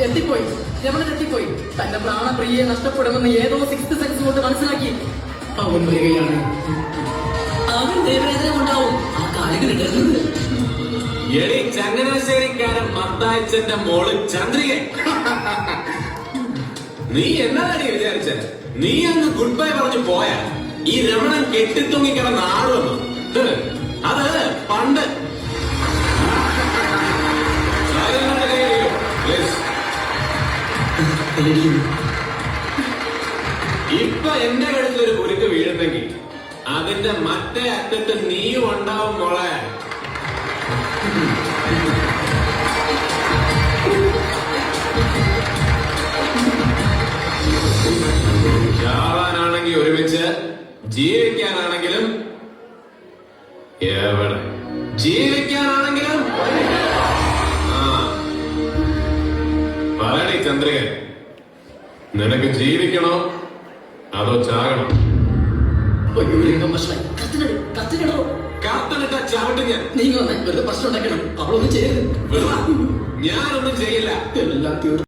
എത്തിപ്പോയി, രമണൻ എത്തിപ്പോയി. തന്റെ പ്രാണപ്രിയയെ നഷ്ടപ്പെടുമെന്ന് ഏതോ sixth sense കൊണ്ട് മനസ്സിലാക്കി അവൻ വരികയാണ്. അവൻ ദേവവേദന കൊണ്ടാവും ആ കാലുകൾ ഇടരുന്നത്. എടി ചങ്ങനാശ്ശേരിക്കാരൻ മത്തായച്ചന്റെ മോള് ചന്ദ്രിക, നീ എന്നാണ് വിചാരിച്ചത്? നീ അങ്ങ് ഗുഡ് ബൈ പറഞ്ഞു പോയാ ഈ രമണൻ കെട്ടിത്തൂങ്ങിക്കിടന്ന ആളുവന്നു. അത് പണ്ട്. ഇപ്പൊ എന്റെ കഴുത്തിൽ ഒരു കുരുക്ക് വീഴുന്നെങ്കിൽ അതിന്റെ മറ്റേ അറ്റത്ത് നീയും ഉണ്ടാവും മോളെ. ചാവാനാണെങ്കിൽ ഒരുമിച്ച്, ജീവിക്കാനാണെങ്കിലും എവിടെ, ജീവിക്കാനാണെങ്കിലും. പറയണേ ചന്ദ്രിക, നിനക്ക് ജീവിക്കണോ അതോ ചാകണം? കത്തിനിട്ട ചവിട്ട് ഞാൻ. നീ വന്നേ വെറുതെ പ്രശ്നം ഉണ്ടാക്കണം. അവളൊന്നും ചെയ്യരുത്. ഞാനൊന്നും ചെയ്യില്ല. എല്ലാം തീർന്നു.